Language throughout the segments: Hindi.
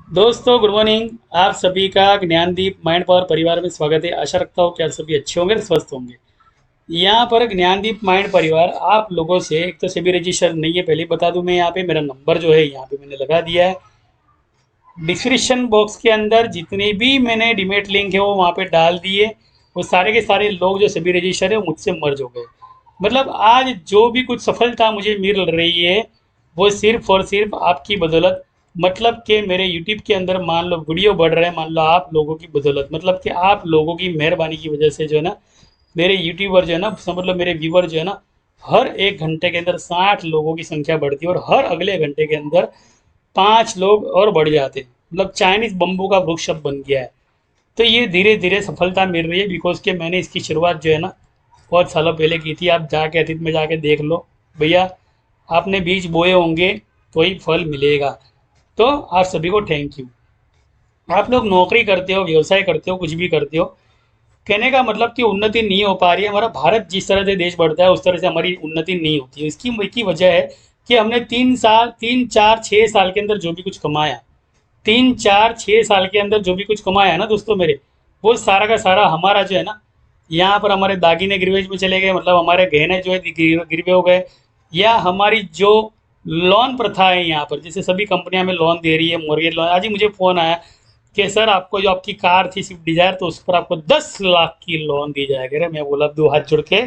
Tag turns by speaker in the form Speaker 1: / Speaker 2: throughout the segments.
Speaker 1: दोस्तों गुड मॉर्निंग। आप सभी का ज्ञानदीप माइंड पावर परिवार में स्वागत है। आशा रखता हूँ कि आप सभी अच्छे होंगे, स्वस्थ होंगे। यहाँ पर ज्ञानदीप माइंड परिवार आप लोगों से एक तो सभी रजिस्टर नहीं है, पहले ही बता दूं मैं। यहाँ पे मेरा नंबर जो है यहाँ पे मैंने लगा दिया है डिस्क्रिप्शन बॉक्स के अंदर। जितने भी मैंने डीमेट लिंक है वो वहाँ पे डाल दिए। वो सारे के सारे लोग जो सभी रजिस्टर है वो मुझसे मर्ज हो गए। मतलब आज जो भी कुछ सफलता मुझे मिल रही है वो सिर्फ और सिर्फ आपकी बदौलत। मतलब कि मेरे यूट्यूब के अंदर मान लो वीडियो बढ़ रहे हैं, मान लो आप लोगों की बदौलत, मतलब कि आप लोगों की मेहरबानी की वजह से जो है ना मेरे यूट्यूबर जो है ना, समझ लो मेरे व्यूवर जो है ना, हर एक घंटे के अंदर 60 लोगों की संख्या बढ़ती है और हर अगले घंटे के अंदर 5 लोग और बढ़ जाते हैं। मतलब चाइनीज बम्बू का वृक्ष अब बन गया है। तो ये धीरे धीरे सफलता मिल रही है बिकॉज के मैंने इसकी शुरुआत जो है ना बहुत सालों पहले की थी। आप जाके अतीत में जाके देख लो भैया, आपने बीज बोए होंगे तो ही फल मिलेगा। तो आप सभी को थैंक यू। आप लोग नौकरी करते हो, व्यवसाय करते हो, कुछ भी करते हो, कहने का मतलब कि उन्नति नहीं हो पा रही है। हमारा भारत जिस तरह से देश बढ़ता है उस तरह से हमारी उन्नति नहीं होती है। इसकी की वजह है कि हमने 3 साल, 3 4 6 साल के अंदर जो भी कुछ कमाया, 3 4 6 साल के अंदर जो भी कुछ कमाया है ना दोस्तों मेरे, वो सारा का सारा हमारा जो है ना, यहाँ पर हमारे दागिने गिरवेज में चले गए, मतलब हमारे गहने जो है गिरवे हो गए। या हमारी जो लोन प्रथा है यहाँ पर, जैसे सभी कंपनियां हमें लोन दे रही है, मॉर्गेज लोन। आज ही मुझे फ़ोन आया कि सर आपको जो आपकी कार थी स्विफ्ट डिजायर, तो उस पर आपको 10 लाख की लोन दी जाएगी। अरे मैं बोला दो हाथ जोड़ के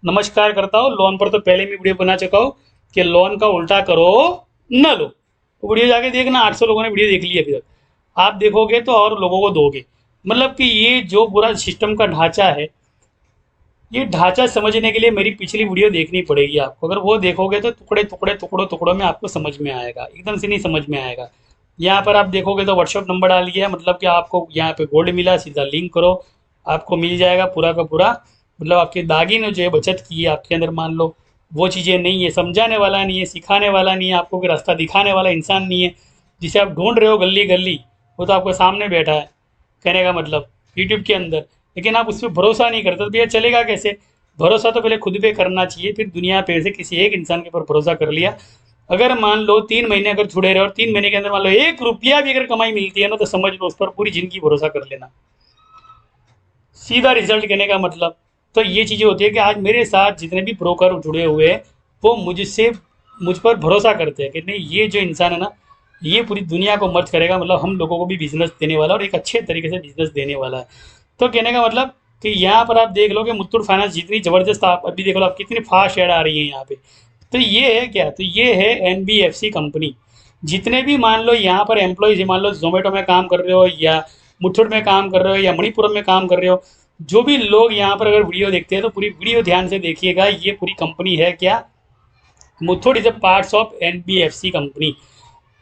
Speaker 1: नमस्कार करता हूँ। लोन पर तो पहले मैं वीडियो बना चुका हूँ कि लोन का उल्टा करो न लो। वो वीडियो जाके देखना, 800 लोगों ने वीडियो देख ली अभी तक। आप देखोगे तो और लोगों को दोगे। मतलब कि ये जो पूरा सिस्टम का ढांचा है, ये ढांचा समझने के लिए मेरी पिछली वीडियो देखनी पड़ेगी आपको। अगर वो देखोगे तो टुकड़े टुकड़े टुकड़ों टुकड़ों में आपको समझ में आएगा, एकदम से नहीं समझ में आएगा। यहाँ पर आप देखोगे तो व्हाट्सअप नंबर डाल दिया है, मतलब कि आपको यहाँ पे गोल्ड मिला, सीधा लिंक करो, आपको मिल जाएगा पूरा का पूरा। मतलब आपके दागिने जो है बचत की है आपके अंदर, मान लो वो चीज़ें नहीं है, समझाने वाला नहीं है, सिखाने वाला नहीं है, आपको कोई रास्ता दिखाने वाला इंसान नहीं है, जिसे आप ढूंढ रहे हो गली गली, वो तो आपके सामने बैठा है। कहने का मतलब यूट्यूब के अंदर, लेकिन आप उस पर भरोसा नहीं करते तो भैया चलेगा कैसे? भरोसा तो पहले खुद पे करना चाहिए, फिर दुनिया पे से किसी एक इंसान के ऊपर भरोसा कर लिया। अगर मान लो 3 महीने अगर छुड़े रहे और 3 महीने के अंदर मान लो 1 रुपया भी अगर कमाई मिलती है ना, तो समझ लो उस पर पूरी जिंदगी भरोसा कर लेना। सीधा रिजल्ट कहने का मतलब। तो ये चीज़ें होती है कि आज मेरे साथ जितने भी ब्रोकर जुड़े हुए हैं वो मुझसे, मुझ पर भरोसा करते हैं कि नहीं, ये जो इंसान है ना, ये पूरी दुनिया को मर्ज करेगा, मतलब हम लोगों को भी बिजनेस देने वाला और एक अच्छे तरीके से बिजनेस देने वाला है। तो कहने का मतलब कि यहाँ पर आप देख लो कि मुथूट फाइनेंस जितनी ज़बरदस्त, आप अभी देख लो आप कितनी फास्ट ऐड आ रही है यहाँ पे। तो ये है क्या? तो ये है एनबीएफसी कंपनी। जितने भी मान लो यहाँ पर एम्प्लॉयज़, मान लो जोमेटो में काम कर रहे हो या मुथूट में काम कर रहे हो या मणिपुरम में काम कर रहे हो, जो भी लोग यहाँ पर अगर वीडियो देखते हैं तो पूरी वीडियो ध्यान से देखिएगा। ये पूरी कंपनी है क्या? Muthoot is a parts of NBFC company.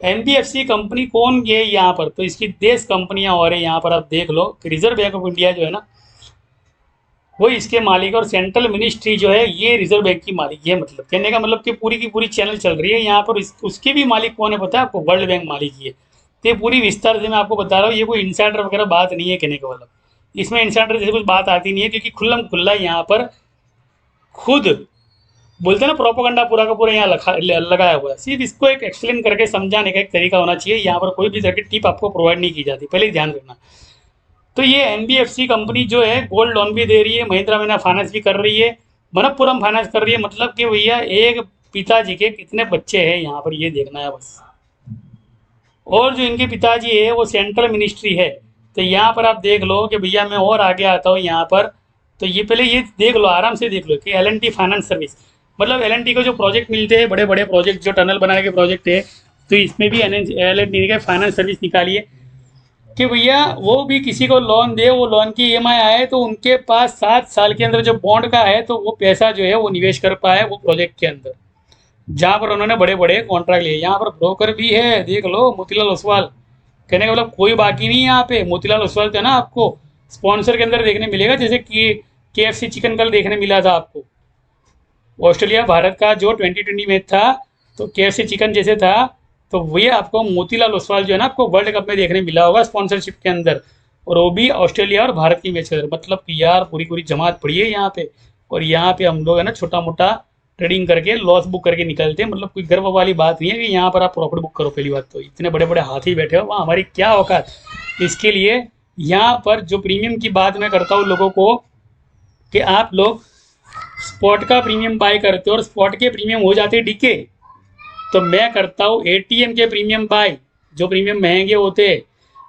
Speaker 1: NBFC company कौन है यहाँ पर? तो इसकी 10 कंपनियां और है यहाँ पर। आप देख लो कि रिजर्व बैंक ऑफ इंडिया जो है ना, वो इसके मालिक है, और सेंट्रल मिनिस्ट्री जो है ये रिजर्व बैंक की मालिक है। मतलब कहने का मतलब कि पूरी की पूरी चैनल चल रही है यहाँ पर। उसके भी मालिक कौन है पता है आपको? वर्ल्ड बैंक मालिक ही है। तो ये पूरी विस्तार से मैं आपको बता रहा हूँ, ये कोई इंसाइडर वगैरह बात नहीं है कहने का मतलब। इसमें इंसाइडर जैसे कुछ बात आती नहीं है, क्योंकि खुल्लम खुल्ला यहाँ पर खुद बोलते हैं ना, प्रोपोगंडा पूरा का पूरा यहाँ लगाया हुआ है। सिर्फ इसको एक एक्सप्लेन करके समझाने का एक तरीका होना चाहिए। यहाँ पर कोई भी तरह की टिप आपको प्रोवाइड नहीं की जाती, पहले ही ध्यान रखना। तो ये एनबीएफसी कंपनी जो है गोल्ड लोन भी दे रही है, महिंद्रा महिंद्रा फाइनेंस भी कर रही है, मनप्पुरम फाइनेंस कर रही है। मतलब कि भैया एक पिताजी के कितने बच्चे हैं यहाँ पर, ये देखना है बस। और जो इनके पिताजी है वो सेंट्रल मिनिस्ट्री है। तो यहाँ पर आप देख लो कि भैया मैं और आगे आता हूँ यहाँ पर। तो ये पहले ये देख लो, आराम से देख लो कि L N T finance service, मतलब एल एन टी को जो प्रोजेक्ट मिलते हैं, बड़े बड़े प्रोजेक्ट जो टनल बनाने के प्रोजेक्ट है, तो इसमें भी एल एन टी का फाइनेंस सर्विस निकाली है कि भैया वो भी किसी को लोन दे, वो लोन की ईएमआई आए तो उनके पास 7 साल के अंदर जो बॉन्ड का है तो वो पैसा जो है वो निवेश कर पाए वो प्रोजेक्ट के अंदर, जहाँ पर उन्होंने बड़े बड़े कॉन्ट्रैक्ट लिए। यहाँ पर ब्रोकर भी है, देख लो मोतीलाल ओसवाल। कहने का मतलब कोई बाकी नहीं है यहाँ पे। मोतीलाल ओसवाल जो है ना, आपको स्पॉन्सर के अंदर देखने मिलेगा, जैसे कि KFC चिकन कल देखने मिला था आपको। ऑस्ट्रेलिया भारत का जो 2020 मैच था, तो KFC चिकन जैसे था, तो वही आपको मोतीलाल ओसवाल जो है ना आपको वर्ल्ड कप में देखने मिला होगा स्पॉन्सरशिप के अंदर, और वो भी ऑस्ट्रेलिया और भारत की मैच के अंदर। मतलब कि यार पूरी पूरी जमात पड़ी है यहाँ पे। और यहाँ पे हम लोग है ना छोटा मोटा ट्रेडिंग करके लॉस बुक करके निकलते हैं। मतलब कोई गर्व वाली बात नहीं है कि यहाँ पर आप प्रॉफिट बुक करो। पहली बात तो इतने बड़े बड़े हाथी बैठे हो, वहाँ हमारी क्या औकात। इसके लिए यहाँ पर जो प्रीमियम की बात मैं करता हूँ लोगों को, कि आप लोग स्पॉट का प्रीमियम बाय करते हो और स्पॉट के प्रीमियम हो जाते हैं डीके, तो मैं करता हूँ एटीएम के प्रीमियम बाय, जो प्रीमियम महंगे होते हैं।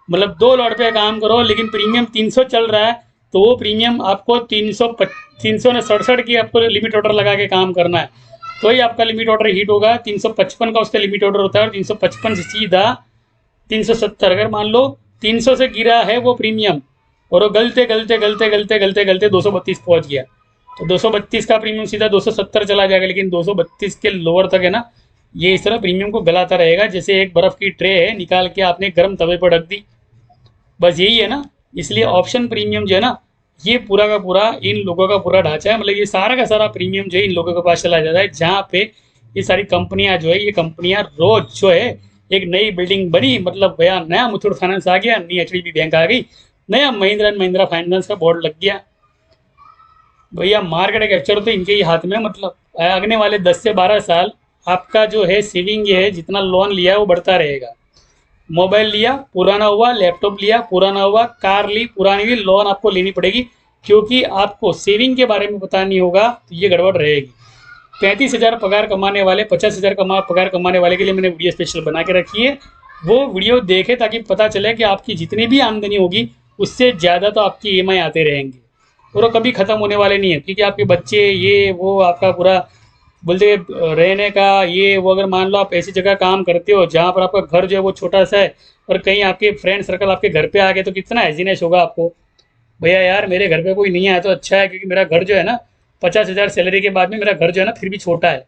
Speaker 1: मतलब 2 लॉट पे काम करो लेकिन प्रीमियम 300 चल रहा है, तो वो प्रीमियम आपको 367 की आपको लिमिट ऑर्डर लगा के काम करना है, तो ही आपका लिमिट ऑर्डर हिट होगा। 355 का उसका लिमिट ऑर्डर होता है और 355 से सीधा 370। अगर मान लो 300 से गिरा है वो प्रीमियम और वो गलते गलते गलते गलते गलते गलते 232 पहुंच गया, तो 232 का प्रीमियम सीधा 270 चला जाएगा। लेकिन 232 के लोअर तक है ना, ये इस तरह प्रीमियम को गलाता रहेगा। जैसे एक बर्फ़ की ट्रे है, निकाल के आपने गर्म तवे पर रख दी, बस यही है ना। इसलिए ऑप्शन प्रीमियम जो है ना, ये पूरा का पूरा इन लोगों का पूरा ढांचा है। मतलब ये सारा का सारा प्रीमियम जो है इन लोगों के पास चला जाता है, जहाँ पे ये सारी कंपनियां जो है, ये कंपनियां रोज जो है, एक नई बिल्डिंग बनी, मतलब भैया नया मुथूट फाइनेंस आ गया, नई एचडीबी बैंक आ गई, नया महिंद्रा एंड महिंद्रा फाइनेंस का बोर्ड लग गया, भैया मार्केट कैप्चर तो इनके ही हाथ में। मतलब आगने वाले 10 से 12 साल आपका जो है सेविंग है, जितना लोन लिया है वो बढ़ता रहेगा। मोबाइल लिया पुराना हुआ, लैपटॉप लिया पुराना हुआ, कार ली पुरानी हुई, लोन आपको लेनी पड़ेगी, क्योंकि आपको सेविंग के बारे में पता नहीं होगा तो ये गड़बड़ रहेगी। 35,000 पगार कमाने वाले, 50,000 पगार कमाने वाले के लिए मैंने वीडियो स्पेशल बना के रखी है, वो वीडियो देखे ताकि पता चले कि आपकी जितनी भी आमदनी होगी उससे ज़्यादा तो आपकी ईएमआई आते रहेंगे और वो कभी ख़त्म होने वाले नहीं है। क्योंकि आपके बच्चे ये वो आपका पूरा बोलते रहने का ये वो, अगर मान लो आप ऐसी जगह काम करते हो जहाँ पर आपका घर जो है वो छोटा सा है और कहीं आपके फ्रेंड सर्कल आपके घर पे आ गए, तो कितना हैजीनेस होगा आपको, भैया यार मेरे घर पे कोई नहीं आया तो अच्छा है, क्योंकि मेरा घर जो है ना 50,000 सैलरी के बाद में मेरा घर जो है ना फिर भी छोटा है।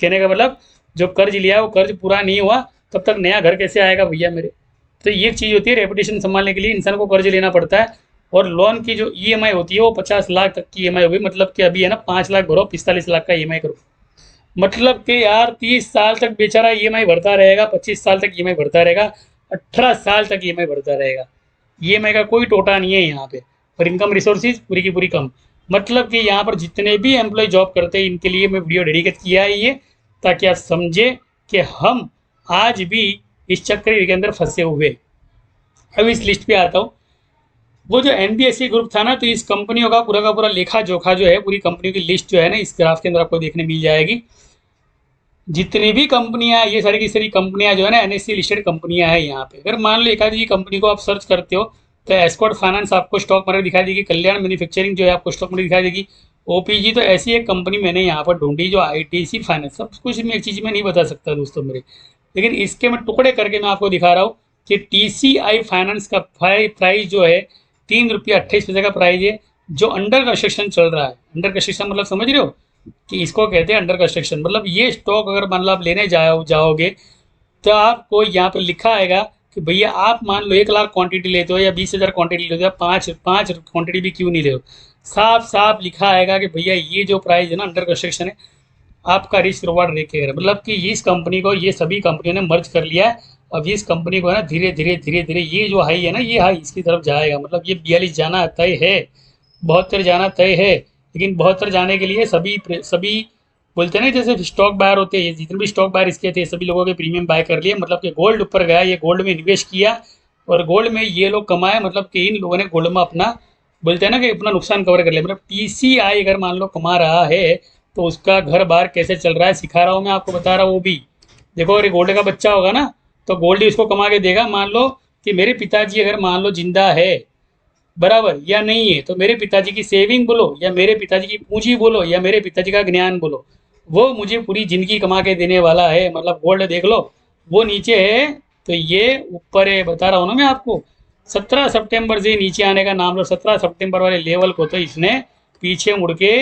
Speaker 1: कहने का मतलब जो कर्ज लिया है वो कर्ज पूरा नहीं हुआ तब तक नया घर कैसे आएगा भैया मेरे। तो ये एक चीज़ होती है, रेपुटेशन संभालने के लिए इंसान को कर्ज लेना पड़ता है। और लोन की जो ईएमआई होती है वो 50 लाख तक की ईएमआई होगी। मतलब कि अभी है ना 5 लाख भरो, 45 लाख का ईएमआई करो। मतलब कि यार 30 साल तक बेचारा ईएमआई भरता रहेगा, 25 साल तक ईएमआई भरता रहेगा, 18 साल तक ईएमआई भरता रहेगा। ईएमआई का कोई टोटा नहीं है यहाँ पे। और इनकम रिसोर्सेज पूरी की पूरी कम। मतलब कि यहाँ पर जितने भी एम्प्लॉय जॉब करते हैं इनके लिए मैं वीडियो डेडिकेट किया है ये, ताकि आप समझे कि हम आज भी इस चक्कर के अंदर फंसे हुए। अब इस लिस्ट पे आता हूँ। वो जो एनबीएफसी ग्रुप था ना, तो इस कंपनियों का पूरा लेखा जोखा जो है, पूरी कंपनियों की लिस्ट जो है ना, इस ग्राफ के अंदर आपको देखने मिल जाएगी। जितनी भी कंपनियां, ये सारी की सारी कंपनियां जो है ना एनएससी लिस्टेड कंपनियां हैं यहाँ पे। अगर मान लो एक आधी कंपनी को आप सर्च करते हो तो एस्कॉर्ट फाइनेंस आपको स्टॉक मार्केट दिखा देगी, कल्याण मैन्युफैक्चरिंग जो है आपको स्टॉक मार्केट दिखा देगी, ओपीजी। तो ऐसी एक कंपनी मैंने यहाँ पर ढूंढी जो आईटीसी फाइनेंस। सब कुछ मैं एक चीज़ में नहीं बता सकता दोस्तों मेरे, लेकिन इसके मैं टुकड़े करके मैं आपको दिखा रहा हूँ कि टीसीआई फाइनेंस का प्राइस जो है 3 रुपया 28 पैसे का प्राइस है, जो अंडर कंस्ट्रक्शन चल रहा है। अंडर कंस्ट्रक्शन मतलब समझ रहे हो कि इसको कहते हैं अंडर कंस्ट्रक्शन। मतलब ये स्टॉक अगर मान लो आप लेने जाओगे तो आपको यहाँ पे लिखा आएगा कि भैया आप मान लो 1 लाख क्वांटिटी लेते हो या 20,000 क्वांटिटी लेते हो या पाँच पाँच क्वांटिटी भी क्यों नहीं ले हो, साफ साफ लिखा आएगा कि भैया ये जो प्राइस है ना अंडर कंस्ट्रक्शन है, आपका रिस्क रिवार्ड रेट। मतलब कि इस कंपनी को ये सभी कंपनियों ने मर्ज कर लिया है। अब इस कंपनी को है ना धीरे धीरे धीरे धीरे ये जो हाई है ना, ये हाई इसकी तरफ जाएगा। मतलब ये 42 जाना तय है, 72 जाना तय है। लेकिन 72 जाने के लिए सभी सभी बोलते हैं ना, जैसे स्टॉक बायर होते हैं, जितने भी स्टॉक बायर इसके थे सभी लोगों के प्रीमियम बाय कर लिए। मतलब कि गोल्ड ऊपर गया, ये गोल्ड में इन्वेस्ट किया और गोल्ड में ये लोग कमाए। मतलब कि इन लोगों ने गोल्ड में अपना बोलते हैं ना कि अपना नुकसान कवर कर लिया। मतलब टीसीआई अगर मान लो कमा रहा है तो उसका घर बार कैसे चल रहा है सिखा रहा हूँ मैं आपको, बता रहा हूँ वो भी। देखो अगर गोल्ड का बच्चा होगा ना तो गोल्ड ही उसको कमा के देगा। मान लो कि मेरे पिताजी अगर मान लो जिंदा है बराबर या नहीं है, तो मेरे पिताजी की सेविंग बोलो या मेरे पिताजी की पूंजी बोलो या मेरे पिताजी का ज्ञान बोलो, वो मुझे पूरी ज़िंदगी कमा के देने वाला है। मतलब गोल्ड देख लो, वो नीचे है तो ये ऊपर है, बता रहा हूँ ना मैं आपको। 17 सितंबर से नीचे आने का नाम लो। 17 सितंबर वाले लेवल को तो इसने पीछे मुड़ के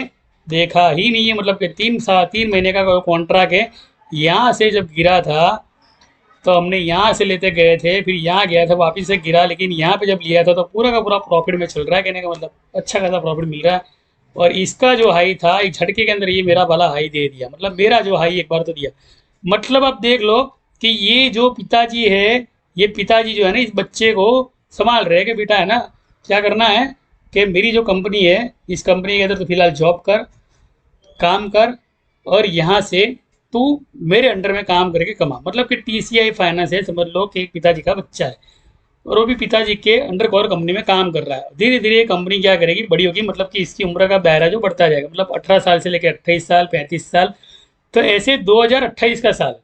Speaker 1: देखा ही नहीं है। मतलब कि 3 महीने का कॉन्ट्रैक्ट है। यहाँ से जब गिरा था तो हमने यहाँ से लेते गए थे, फिर यहाँ गया था वापस से गिरा, लेकिन यहाँ पे जब लिया था तो पूरा का पूरा प्रॉफिट में चल रहा है। कहने का मतलब अच्छा खासा प्रॉफिट मिल रहा है। और इसका जो हाई था एक झटके के अंदर ये मेरा वाला हाई दे दिया। मतलब मेरा जो हाई एक बार तो दिया। मतलब आप देख लो कि ये जो पिताजी है, ये पिताजी जो है ना इस बच्चे को संभाल रहे कि बेटा है ना क्या करना है कि मेरी जो कंपनी है इस कंपनी के अंदर तो फिलहाल जॉब कर, काम कर और यहाँ से तू मेरे अंडर में काम करके कमा। मतलब कि TCI फाइनेंस है, समझ लो कि एक पिताजी का बच्चा है और वो भी पिताजी के अंडर कवर कंपनी में काम कर रहा है। धीरे धीरे ये कंपनी क्या करेगी, बड़ी होगी, मतलब कि इसकी उम्र का दायरा जो बढ़ता जाएगा, मतलब 18 साल से लेकर 28 साल, 35 साल, तो ऐसे 2028 का साल।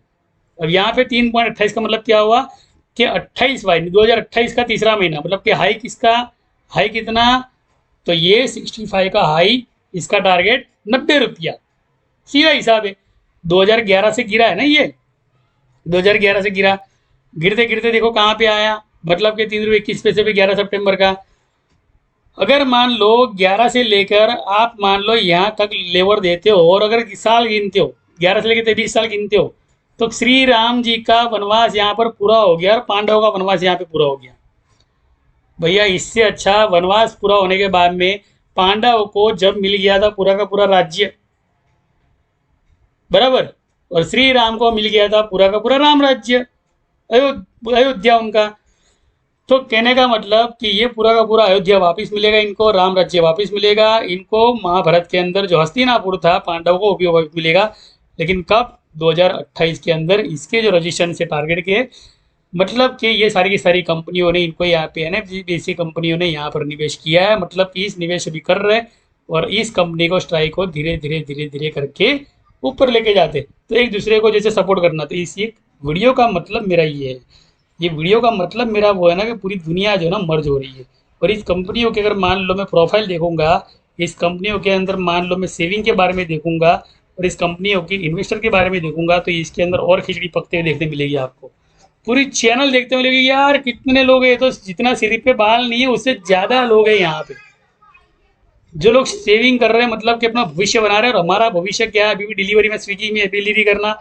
Speaker 1: अब यहाँ पे 3.28 का मतलब क्या हुआ कि 28/2028 का तीसरा महीना, मतलब कि हाई किसका, हाई कितना, तो ये 65 का हाई, इसका टारगेट 90 रुपया, सीधा हिसाब है। 2011 से गिरा है ना ये, 2011 से गिरा, गिरते गिरते देखो कहाँ पे आया, मतलब कि 3 रुपये 21 पैसे पे 11 सितंबर का। अगर मान लो 11 से लेकर आप मान लो यहाँ तक लेबर देते हो और अगर साल गिनते हो, 11 से लेकर 23 साल गिनते हो, तो श्री राम जी का वनवास यहाँ पर पूरा हो गया और पांडवों का वनवास यहाँ पे पूरा हो गया। भैया इससे अच्छा वनवास पूरा होने के बाद में पांडवों को जब मिल गया था पूरा का पूरा राज्य, बराबर, और श्री राम को मिल गया था पूरा का पूरा राम राज्य, अयोध्या उनका। तो कहने का मतलब कि ये पूरा का पूरा अयोध्या वापस मिलेगा इनको, राम राज्य वापस मिलेगा इनको, महाभारत के अंदर जो हस्तिनापुर था पांडवों को वो भी वापस मिलेगा। लेकिन कब, 2028 के अंदर इसके जो रजिस्ट्रेशन से टारगेट के, मतलब कि ये सारी की सारी कंपनियों ने इनको यहाँ पे NFGC कंपनियों ने यहाँ पर निवेश किया है, मतलब कि इस निवेश भी कर रहे हैं और इस कंपनी को स्ट्राइक को धीरे धीरे धीरे धीरे करके ऊपर लेके जाते, तो एक दूसरे को जैसे सपोर्ट करना। तो इस एक वीडियो का मतलब मेरा ये है, ये वीडियो का मतलब मेरा वो है ना कि पूरी दुनिया जो है ना मर्ज हो रही है। और इस कंपनियों के अगर मान लो मैं प्रोफाइल देखूंगा, इस कंपनियों के अंदर मान लो मैं सेविंग के बारे में देखूंगा और इस कंपनियों की इन्वेस्टर के बारे में देखूंगा, तो इसके अंदर और खिचड़ी पकते हुए देखने मिलेगी आपको। पूरी चैनल देखते मिलेगी यार, कितने लोग हैं, तो जितना सिर पे बाल नहीं है उससे ज़्यादा लोग हैं यहाँ पे जो लोग सेविंग कर रहे हैं, मतलब कि अपना भविष्य बना रहे हैं। और हमारा भविष्य क्या है, अभी भी डिलीवरी में स्विगी में डिलीवरी करना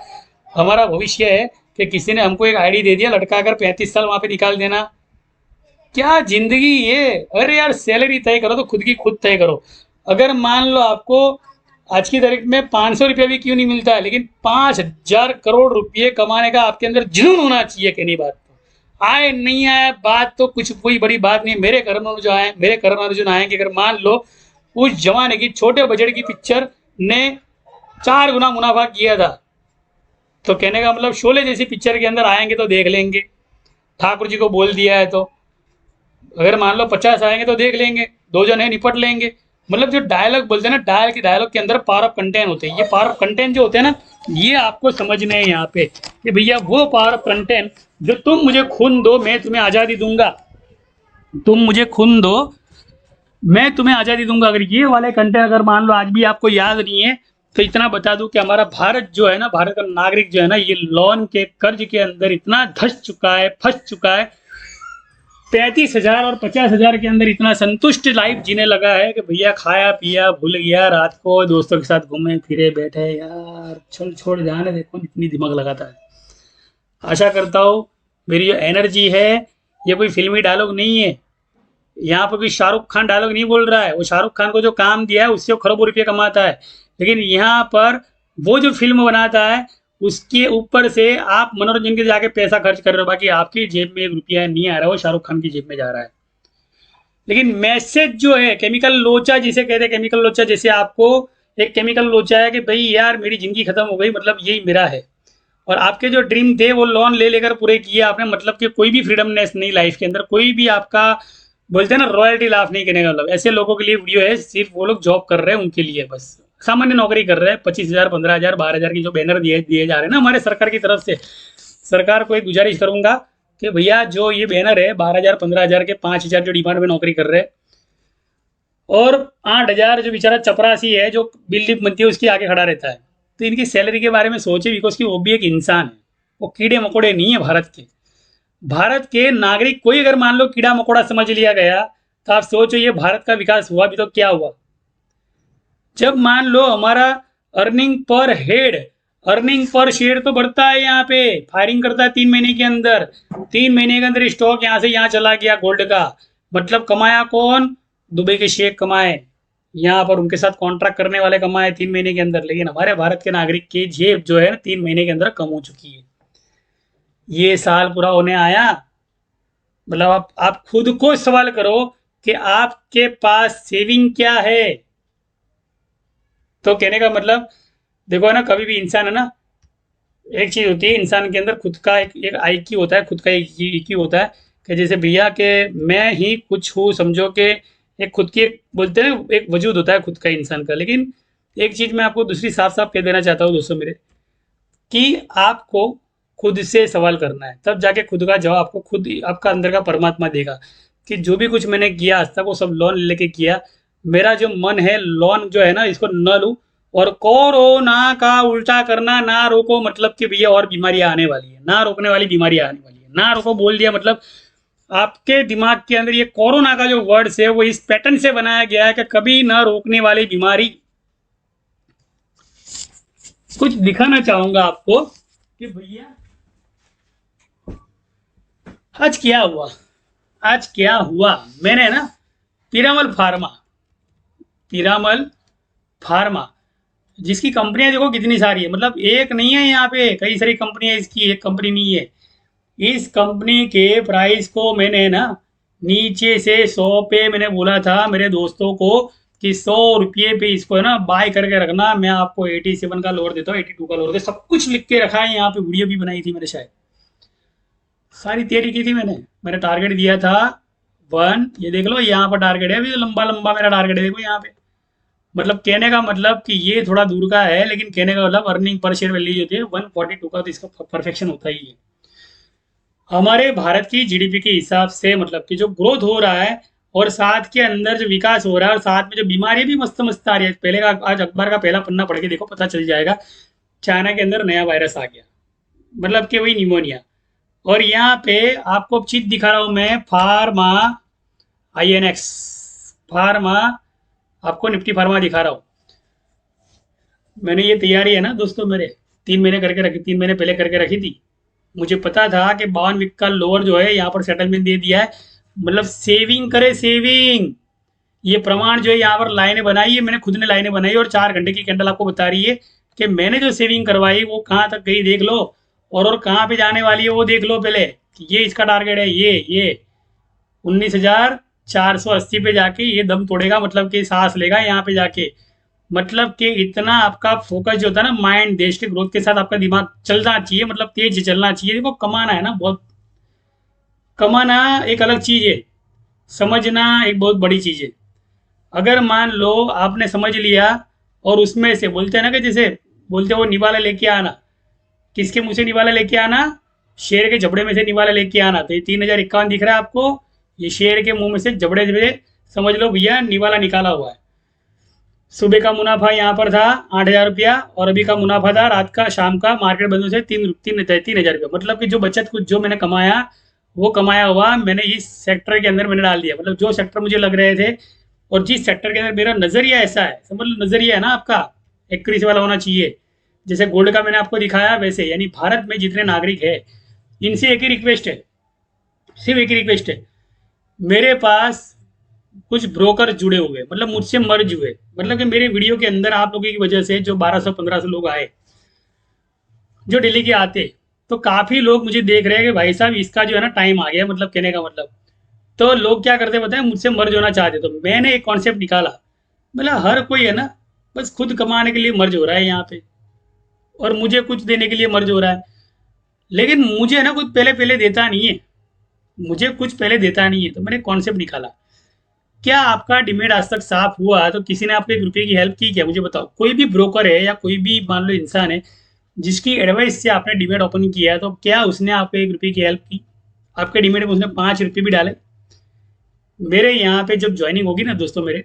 Speaker 1: हमारा भविष्य है कि किसी ने हमको एक आईडी दे दिया, लटका कर 35 साल वहाँ पे निकाल देना। क्या जिंदगी ये, अरे यार सैलरी तय करो तो खुद की खुद तय करो। अगर मान लो आपको आज की तारीख में 500 रुपया भी क्यों नहीं मिलता है, लेकिन 5,000 करोड़ रुपये कमाने का आपके अंदर जुनून होना चाहिए। कहनी बात तो आए नहीं आए बात तो कुछ कोई बड़ी बात नहीं। मेरे कर्म में जो आए, मेरे कर्म अर्जुन आए कि अगर मान लो उस जमाने की छोटे बजट की पिक्चर ने 4 गुना मुनाफा किया था, तो कहने का मतलब शोले जैसी पिक्चर के अंदर आएंगे तो देख लेंगे, ठाकुर जी को बोल दिया है तो। अगर मान लो 50 आएंगे तो देख लेंगे, 2 जन है निपट लेंगे। मतलब जो डायलॉग बोलते हैं ना, डायलॉग के अंदर पावर ऑफ कंटेंट होते हैं। ये पावर ऑफ कंटेंट जो होते हैं ना, ये आपको समझने हैं यहाँ पे कि भैया वो पावर ऑफ कंटेंट जो तुम मुझे खून दो मैं तुम्हें आज़ादी दूंगा, तुम मुझे खून दो मैं तुम्हें आज़ादी दूंगा। अगर ये वाले कंटेंट अगर मान लो आज भी आपको याद नहीं है, तो इतना बता दूं कि हमारा भारत जो है ना, भारत का नागरिक जो है ना, ये लोन के कर्ज के अंदर इतना धस चुका है, फंस चुका है, 35,000 और 50,000 के अंदर इतना संतुष्ट लाइफ जीने लगा है कि भैया खाया पिया भूल गया, रात को दोस्तों के साथ घूमे फिरे बैठे, यार छोड़ छोड़ जाने देखो इतनी दिमाग लगाता है। आशा करता हूँ मेरी जो एनर्जी है ये कोई फिल्मी डायलॉग नहीं है, यहाँ पर कोई शाहरुख खान डायलॉग नहीं बोल रहा है। वो शाहरुख खान को जो काम दिया है उससे वो खरबों रुपये कमाता है, लेकिन यहाँ पर वो जो फिल्म बनाता है उसके ऊपर से आप मनोरंजन के जाके पैसा खर्च कर रहे हो, बाकी आपकी जेब में 1 रुपया नहीं आ रहा, वो शाहरुख खान की जेब में जा रहा है। लेकिन मैसेज जो है केमिकल लोचा जिसे कहते हैं, केमिकल लोचा जैसे आपको एक केमिकल लोचा है कि भाई यार मेरी जिंदगी खत्म हो गई, मतलब यही मेरा है, और आपके जो ड्रीम थे वो लोन ले लेकर पूरे किए आपने, मतलब कि कोई भी फ्रीडमनेस नहीं लाइफ के अंदर, कोई भी आपका बोलते हैं ना रॉयल्टी लाभ नहीं करने का। मतलब ऐसे लोगों के लिए वीडियो है, सिर्फ वो लोग जॉब कर रहे हैं उनके लिए, बस सामान्य नौकरी कर रहे हैं, 25,000 15,000 12,000 की जो बैनर दिए दिए जा रहे हैं ना हमारे सरकार की तरफ से। सरकार को एक गुजारिश करूंगा कि भैया जो ये बैनर है 12,000 15,000 के, 5,000 जो डिमांड में नौकरी कर रहे हैं और 8,000 जो बेचारा चपरासी है जो बिल्डिंग बनती है उसके आगे खड़ा रहता है, तो इनकी सैलरी के बारे में सोचे, बिकॉज की वो भी एक इंसान है, वो कीड़े मकोड़े नहीं है भारत के। भारत के नागरिक कोई अगर मान लो कीड़ा मकोड़ा समझ लिया गया, तो आप सोचो ये भारत का विकास हुआ भी तो क्या हुआ। जब मान लो हमारा earning per head, earning per share तो बढ़ता है, यहाँ पे फायरिंग करता है 3 महीने के अंदर, 3 महीने के अंदर स्टॉक यहाँ से यहाँ चला गया गोल्ड का, मतलब कमाया कौन, दुबई के शेख कमाए, यहाँ पर उनके साथ कॉन्ट्रैक्ट करने वाले कमाए 3 महीने के अंदर। लेकिन हमारे भारत के नागरिक की जेब जो है 3 महीने के अंदर कम हो चुकी है। ये साल पूरा होने आया, मतलब आप खुद को सवाल करो कि आपके पास सेविंग क्या है। तो कहने का मतलब देखो है ना, कभी भी इंसान है ना, एक चीज होती है इंसान के अंदर, खुद का एक IQ होता है, खुद का एक EQ होता है, कि जैसे भैया के मैं ही कुछ हूँ, समझो कि एक खुद की, एक बोलते हैं एक वजूद होता है खुद का इंसान का। लेकिन एक चीज मैं आपको दूसरी साफ साफ कह देना चाहता हूँ दोस्तों मेरे, कि आपको खुद से सवाल करना है, तब जाके खुद का जवाब आपको खुद आपका अंदर का परमात्मा देगा। कि जो भी कुछ मैंने किया आज तक वो सब लोन लेके किया। मेरा जो मन है लोन जो है ना इसको न लूं, और कोरोना का उल्टा करना ना रोको, मतलब कि भैया और बीमारियां आने वाली है, ना रोकने वाली बीमारियां आने वाली है। ना रोको बोल दिया मतलब आपके दिमाग के अंदर ये कोरोना का जो वर्ड है वो इस पैटर्न से बनाया गया है कि कभी ना रोकने वाली बीमारी। कुछ दिखाना चाहूंगा आपको कि भैया आज क्या हुआ। आज क्या हुआ, मैंने ना पीरामल फार्मा, पीरामल फार्मा जिसकी कंपनियां देखो कितनी सारी है, मतलब एक नहीं है यहाँ पे, कई सारी कंपनियां, इसकी एक कंपनी नहीं है। इस कंपनी के प्राइस को मैंने ना नीचे से 100 पे मैंने बोला था मेरे दोस्तों को कि 100 रुपये पे इसको है ना बाय करके रखना, मैं आपको 87 का लोअर देता हूँ, 82 का लोअर दे, सब कुछ लिख के रखा है यहाँ पे, वीडियो भी बनाई थी मैंने शायद, सारी तैयारी की थी मैंने। मैंने टारगेट दिया था 1, ये देख लो यहाँ पर टारगेट है, अभी तो लंबा लंबा मेरा टारगेट है, देखो यहाँ पे। मतलब कहने का मतलब कि ये थोड़ा दूर का है, लेकिन कहने का मतलब अर्निंग पर शेयर वैल्यू जो होती है 142 का, तो इसका परफेक्शन होता ही है हमारे भारत की GDP के हिसाब से। मतलब कि जो ग्रोथ हो रहा है और साथ के अंदर जो विकास हो रहा है और साथ में जो बीमारी भी मस्त मस्त आ रही है, पहले का आज अखबार का पहला पन्ना पढ़ के देखो, पता चल जाएगा। चाइना के अंदर नया वायरस आ गया, मतलब कि वही निमोनिया। और यहाँ पे आपको चीज दिखा रहा हूं मैं, फार्मा INX फार्मा, आपको निफ्टी फार्मा दिखा रहा हूँ। मैंने ये तैयारी है ना दोस्तों मेरे 3 महीने करके रखी, 3 महीने पहले करके रखी थी। मुझे पता था कि 52 वीक का लोअर जो है यहाँ पर सेटलमेंट दे दिया है, मतलब सेविंग करे सेविंग। ये प्रमाण जो है यहाँ पर लाइनें बनाई है, मैंने खुद ने लाइनें बनाई, और 4 घंटे की कैंडल आपको बता रही है कि मैंने जो सेविंग करवाई वो कहाँ तक गई देख लो, और कहाँ पे जाने वाली है वो देख लो पहले। कि ये इसका टारगेट है, ये 19,480 पे जाके ये दम तोड़ेगा, मतलब कि सांस लेगा यहाँ पे जाके। मतलब कि इतना आपका फोकस जो होता है ना, माइंड देश के ग्रोथ के साथ आपका दिमाग चलना चाहिए, मतलब तेज चलना चाहिए। देखो कमाना है ना, बहुत कमाना एक अलग चीज है, समझना एक बहुत बड़ी चीज है। अगर मान लो आपने समझ लिया, और उसमें से बोलते हैं ना कि जैसे बोलते हैं वो निवाला लेके आना, किसके मुंह से निवाला लेके आना, शेर के जबड़े में से निवाला लेके आना। तो ये 3051 दिख रहा है आपको, ये शेर के मुंह में से जबड़े जबड़े समझ लो भैया निवाला निकाला हुआ है। सुबह का मुनाफा यहाँ पर था 8,000 रुपया, और अभी का मुनाफा था रात का, शाम का मार्केट बंद से 3,000 रुपया। मतलब कि जो बचत कुछ जो मैंने कमाया, वो कमाया हुआ मैंने इस सेक्टर के अंदर मैंने डाल दिया। मतलब जो सेक्टर मुझे लग रहे थे, और जिस सेक्टर के अंदर मेरा नजरिया ऐसा है, समझ लो नजरिया है ना आपका एक्यूरेसी वाला होना चाहिए। जैसे गोल्ड का मैंने आपको दिखाया वैसे, यानी भारत में जितने नागरिक है इनसे एक ही रिक्वेस्ट है, सिर्फ एक ही रिक्वेस्ट है। मेरे पास कुछ ब्रोकर जुड़े हुए, मतलब मुझसे मर्ज हुए, मतलब कि मेरे वीडियो के अंदर आप लोगों की वजह से जो 1200-1500 लोग आए, जो डेली के आते, तो काफी लोग मुझे देख रहे हैं कि भाई साहब इसका जो है ना टाइम आ गया, मतलब कहने का मतलब। तो लोग क्या करते बताए, मुझसे मर्ज होना चाहते। तो मैंने एक कॉन्सेप्ट निकाला, मतलब हर कोई है ना बस खुद कमाने के लिए मर्ज हो रहा है यहाँ पे, और मुझे कुछ देने के लिए मर्ज हो रहा है। लेकिन मुझे है ना कुछ पहले पहले देता नहीं है, मुझे कुछ पहले देता नहीं है। तो मैंने कॉन्सेप्ट निकाला। क्या आपका डिमेट आज तक साफ हुआ तो किसी ने आपको 1 रुपये की हेल्प की क्या, मुझे बताओ। कोई भी ब्रोकर है या कोई भी मान लो इंसान है जिसकी एडवाइस से आपने डिमेट ओपन किया है, तो क्या उसने आपको 1 रुपये की हेल्प की? आपके डिमेट में उसने 5 रुपये भी डाले? मेरे यहाँ पे जब ज्वाइनिंग होगी ना दोस्तों मेरे,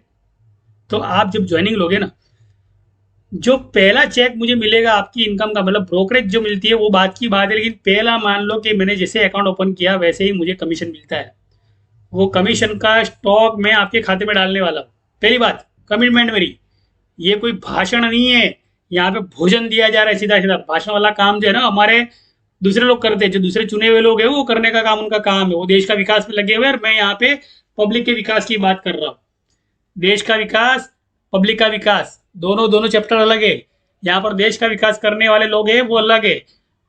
Speaker 1: तो आप जब ज्वाइनिंग लोगे ना, जो पहला चेक मुझे मिलेगा आपकी इनकम का, मतलब ब्रोकरेज जो मिलती है वो बात की बात है, लेकिन पहला मान लो कि मैंने जैसे अकाउंट ओपन किया वैसे ही मुझे कमीशन मिलता है। वो कमीशन का स्टॉक मैं आपके खाते में डालने वाला हूँ। पहली बात कमिटमेंट मेरी, ये कोई भाषण नहीं है, यहाँ पे भोजन दिया जा रहा है सीधा सीधा। भाषण वाला काम जो है ना हमारे दूसरे लोग करते हैं, जो दूसरे चुने हुए लोग हैं वो करने का काम उनका काम है, वो देश का विकास में लगे हुए हैं, और मैं यहाँ पे पब्लिक के विकास की बात कर रहा हूँ। देश का विकास, पब्लिक का विकास, दोनों दोनों चैप्टर अलग है। यहाँ पर देश का विकास करने वाले लोग हैं वो अलग है,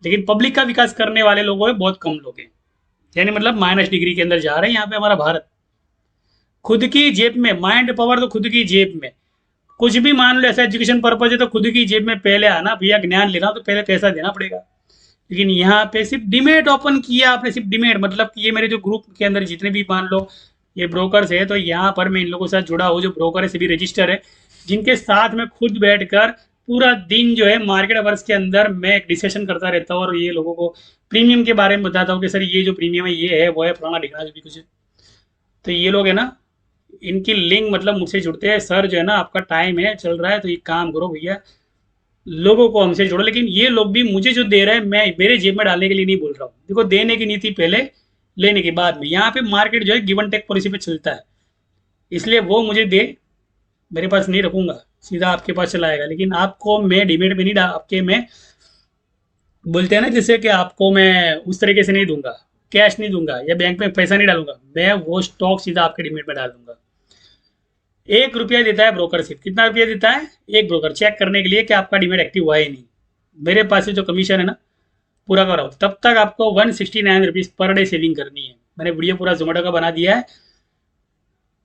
Speaker 1: लेकिन पब्लिक का विकास करने वाले लोगों में बहुत कम लोग हैं, यानी मतलब माइनस डिग्री के अंदर जा रहे हैं यहाँ पे हमारा भारत। खुद की जेब में, माइंड पावर तो खुद की जेब में। कुछ भी मान लो ऐसा एजुकेशन पर्पज है तो खुद की जेब में पहले आना, भैया ज्ञान लेना तो पहले पैसा देना पड़ेगा। लेकिन यहाँ पे सिर्फ डिमेट ओपन किया आपने, सिर्फ डिमेट, मतलब कि ये मेरे जो ग्रुप के अंदर जितने भी मान लो ये ब्रोकर्स है, तो यहाँ पर मैं इन लोगों के साथ जुड़ा हूँ, जो ब्रोकर है सभी रजिस्टर है, जिनके साथ मैं खुद बैठकर पूरा दिन जो है मार्केट अवर्स के अंदर मैं एक डिस्कशन करता रहता हूँ और ये लोगों को प्रीमियम के बारे में बताता हूँ कि सर ये जो प्रीमियम है ये है वो है फलाना ढिकना जो भी कुछ है। तो ये लोग है ना, इनकी लिंक मतलब मुझसे जुड़ते हैं, सर जो है ना आपका टाइम है चल रहा है तो ये काम करो भैया, लोगों को हमसे जोड़ो। लेकिन ये लोग भी मुझे जो दे रहे हैं मैं मेरे जेब में डालने के लिए नहीं बोल रहा हूँ, देखो देने की नीति पहले, लेने के बाद में। यहाँ पे मार्केट जो है गिव एंड टेक पॉलिसी पे चलता है, इसलिए वो मुझे दे, मेरे पास नहीं रखूंगा, सीधा आपके पास चला आएगा। लेकिन आपको मैं डिमेट में नहीं डाल, आपके मैं बोलते हैं ना जैसे कि आपको मैं उस तरीके से नहीं दूंगा, कैश नहीं दूंगा या बैंक में पैसा नहीं डालूंगा, मैं वो स्टॉक सीधा आपके डिमेट में डाल दूंगा। 1 रुपया देता है ब्रोकर, सिर्फ कितना रुपया देता है, एक ब्रोकर चेक करने के लिए कि आपका डिमेट एक्टिव हुआ है नहीं। मेरे पास से जो कमीशन है ना पूरा कराओ, तब तक आपको 169 रुपीज़ पर डे सेविंग करनी है। मैंने वीडियो पूरा जोमेटो का बना दिया है,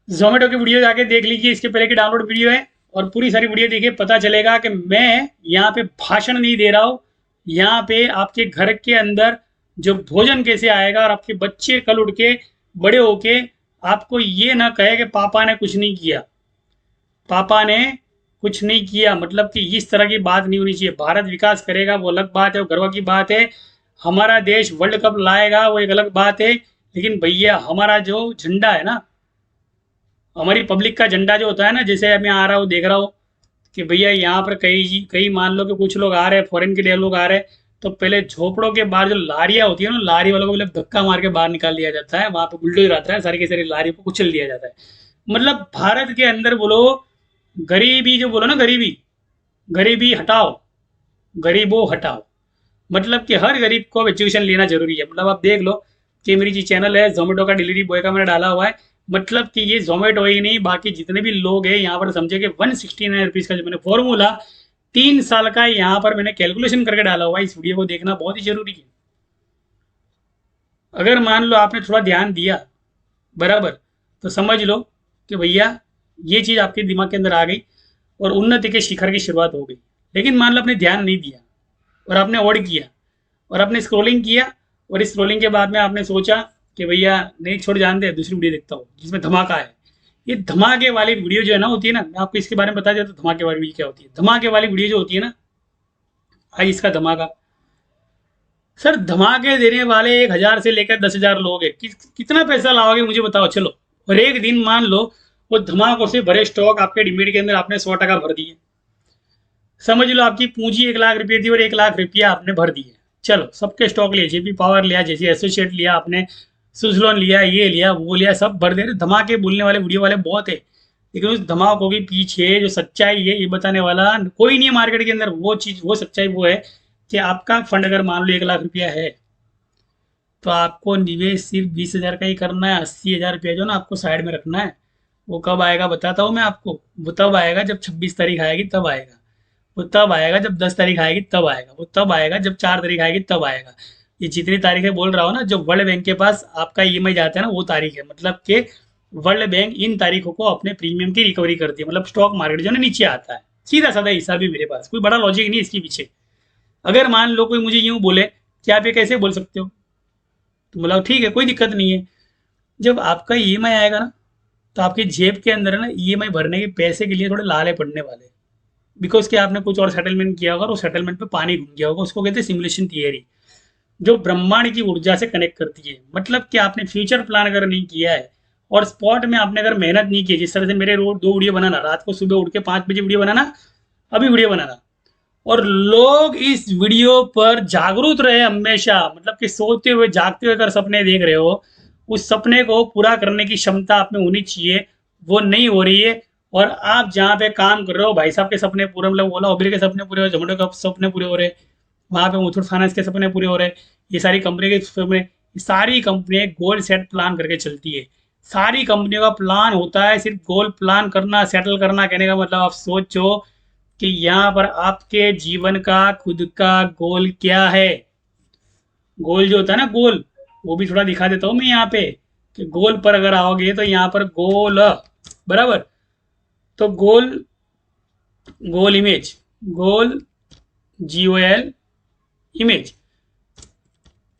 Speaker 1: जोमेटो की वीडियो जाके देख लीजिए, इसके पहले की डाउनलोड वीडियो है, और पूरी सारी वीडियो देखिए, पता चलेगा कि मैं यहाँ पे भाषण नहीं दे रहा हूँ, यहाँ पे आपके घर के अंदर जो भोजन कैसे आएगा और आपके बच्चे कल उठ के बड़े होके आपको ये ना कहे कि पापा ने कुछ नहीं किया, पापा ने कुछ नहीं किया, मतलब कि इस तरह की बात नहीं होनी चाहिए। भारत विकास करेगा वो अलग बात है, वो गर्व की बात है, हमारा देश वर्ल्ड कप लाएगा वो एक अलग बात है, लेकिन भैया हमारा जो झंडा है ना, हमारी पब्लिक का झंडा जो होता है ना, जैसे मैं आ रहा हूँ देख रहा हूँ कि भैया यहाँ पर कई कई मान लो कि कुछ लोग आ रहे हैं, फॉरेन के ढेर लोग आ रहे हैं, तो पहले झोपड़ों के बाहर जो लारियाँ होती है ना, लारी वालों को पहले धक्का मार के बाहर निकाल दिया जाता है, वहां पे बुलडोजर आता है, सारी की सारी लारी को कुचल दिया जाता है। मतलब भारत के अंदर बोलो गरीबी, जो बोलो ना गरीबी, गरीबी हटाओ, गरीबो हटाओ, मतलब कि हर गरीब को अब एजुकेशन लेना जरूरी है। मतलब आप देख लो कि मेरी जी चैनल है जोमेटो का डिलीवरी बॉय का मैंने डाला हुआ है, मतलब कि ये जोमेटो ही नहीं बाकी जितने भी लोग हैं यहाँ पर समझे कि 169 रुपीज़ का जो मैंने फॉर्मूला 3 साल का यहाँ पर मैंने कैलकुलेशन करके डाला हुआ है, इस वीडियो को देखना बहुत ही जरूरी है। अगर मान लो आपने थोड़ा ध्यान दिया बराबर, तो समझ लो कि भैया ये चीज़ आपके दिमाग के अंदर आ गई और उन्नति के शिखर की शुरुआत हो गई। लेकिन मान लो आपने ध्यान नहीं दिया और आपने और किया और आपने स्क्रॉलिंग किया, और इस स्क्रॉलिंग के बाद में आपने सोचा कि भैया नहीं छोड़, जान दे दूसरी वीडियो देखता हूँ जिसमें धमाका है। ये धमाके वाली वीडियो जो है ना होती है ना, मैं आपको इसके बारे में बता देता हूँ धमाके वाली वीडियो क्या होती है। धमाके वाली वीडियो जो होती है ना, आई इसका धमाका, सर धमाके देने वाले 1,000 से लेकर 10,000 लोग हैं, कितना पैसा लाओगे मुझे बताओ चलो। और एक दिन मान लो वो धमाकों से भरे स्टॉक आपके डिमेट के अंदर आपने 100 टका भर दिए, समझ लो आपकी पूंजी 1 लाख रुपये थी और 1 लाख रुपया आपने भर दिए। चलो सबके स्टॉक लिए, जेपी पावर लिया, जैसे एसोसिएट लिया आपने, सुजलोन लिया, ये लिया वो लिया, सब भर दे रहे। धमाके बोलने वाले वीडियो वाले बहुत है, लेकिन उस धमाकों के पीछे जो सच्चाई है ये बताने वाला कोई नहीं है मार्केट के अंदर। वो चीज़, वो सच्चाई वो है कि आपका फंड अगर मान लो 1 लाख रुपया है, तो आपको निवेश सिर्फ 20,000 का ही करना है, 80,000 रुपया जो ना आपको साइड में रखना है। वो कब आएगा बताता हूँ मैं आपको, वो तब आएगा जब 26 तारीख आएगी तब आएगा, वो तब आएगा जब 10 तारीख आएगी तब आएगा, वो तब आएगा जब 4 तारीख आएगी तब आएगा। ये जितनी तारीखें बोल रहा हूँ ना, जो वर्ल्ड बैंक के पास आपका ईएमआई जाता है ना, वो तारीख है, मतलब कि वर्ल्ड बैंक इन तारीखों को अपने प्रीमियम की रिकवरी करती है। मतलब स्टॉक मार्केट जो है ना नीचे आता है, सीधा साधा हिसाब है मेरे पास, कोई बड़ा लॉजिक नहीं इसके पीछे। अगर मान लो कोई मुझे यूं बोले कि आप ये कैसे बोल सकते हो, तो बोला ठीक है कोई दिक्कत नहीं है, जब आपका ईएमआई आएगा ना, तो आपकी जेब के अंदर है ना ईएमआई भरने के पैसे के लिए थोड़े लाले पड़ने वाले, बिकॉज कि आपने कुछ और सेटलमेंट किया होगा और सेटलमेंट पे पानी घूम गया होगा, उसको कहते हैं सिमुलेशन थियरी, जो ब्रह्मांड की ऊर्जा से कनेक्ट करती है। मतलब कि आपने फ्यूचर प्लान अगर नहीं किया है और स्पॉट में आपने अगर मेहनत नहीं की, जिस तरह से मेरे रोज 2 वीडियो बनाना, रात को सुबह उठ के 5 बजे वीडियो बनाना, अभी वीडियो बनाना, और लोग इस वीडियो पर जागरूक रहे हमेशा, मतलब कि सोते हुए जागते हुए अगर सपने देख रहे हो, उस सपने को पूरा करने की क्षमता आप में होनी चाहिए, वो नहीं हो रही है। और आप जहाँ पे काम कर रहे हो, भाई साहब के सपने पूरे, मतलब ओला उबेर के सपने पूरे हो रहे, जोमेटो के सपने पूरे हो रहे, वहाँ पे मुथूट फाइनेंस के सपने पूरे हो रहे, ये सारी कंपनी के सपने, सारी कंपनियां गोल सेट प्लान करके चलती है। सारी कंपनियों का प्लान होता है सिर्फ गोल प्लान करना, सेटल करना। कहने का मतलब आप सोचो कि यहाँ पर आपके जीवन का खुद का गोल क्या है। गोल जो होता है ना, गोल, वो भी थोड़ा दिखा देता हूँ मैं यहाँ पे, कि गोल पर अगर आओगे तो यहाँ पर गोल बराबर, तो गोल गोल इमेज, गोल GOL इमेज।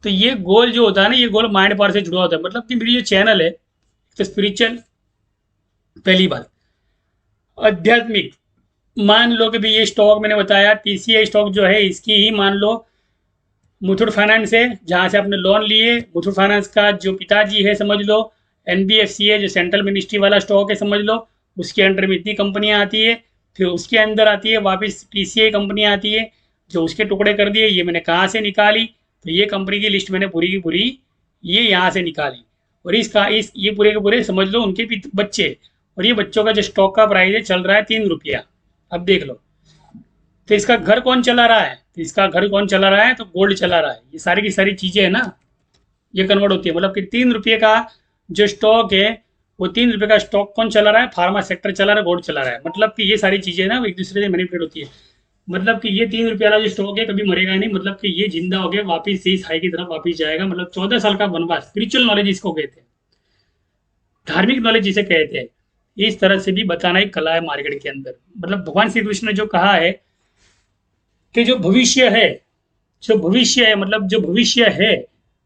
Speaker 1: तो ये गोल जो होता है ना, ये गोल माइंड पावर से जुड़ा होता है। मतलब कि मेरी जो चैनल है तो स्पिरिचुअल, पहली बात। आध्यात्मिक, मान लो कि भाई ये स्टॉक मैंने बताया TCI स्टॉक जो है, इसकी ही मान लो मुथूट फाइनेंस है जहां से आपने लोन लिए। मुथूट फाइनेंस का जो पिताजी है समझ लो NBFC है, जो सेंट्रल मिनिस्ट्री वाला स्टॉक है समझ लो, उसके अंडर में इतनी कंपनियां आती है। फिर उसके अंदर आती है वापस TCI कंपनियां आती है, जो उसके टुकड़े कर दिए। ये मैंने कहाँ से निकाली, तो ये कंपनी की लिस्ट मैंने पूरी की पूरी ये यहाँ से निकाली। और इसका इस ये पूरे के पूरे समझ लो उनके बच्चे। और ये बच्चों का जो स्टॉक का प्राइस है चल रहा है 3 रुपया। अब देख लो, तो इसका घर कौन चला रहा है, तो इसका घर कौन चला रहा है, तो गोल्ड चला रहा है। ये सारी की सारी चीजें है ना, ये कन्वर्ट होती है। मतलब कि 3 रुपये का जो स्टॉक है, वो 3 रुपये का स्टॉक कौन चला रहा है, फार्मा सेक्टर चला रहा है, गोल्ड चला रहा है। मतलब कि ये सारी चीजें ना एक दूसरे से मैनिपुलेट होती है। मतलब कि ये 3 रुपये वाला जो स्टॉक है कभी मरेगा नहीं। मतलब कि ये जिंदा हो गया, वापिस से इस हाई की तरफ वापिस जाएगा। मतलब 14 साल का वनवास, स्पिरिचुअल नॉलेज इसको कहते हैं, धार्मिक नॉलेज जिसे कहते हैं। इस तरह से भी बताना एक कला है मार्केट के अंदर। मतलब भगवान श्री कृष्ण ने जो कहा है कि जो भविष्य है, जो भविष्य है, मतलब जो भविष्य है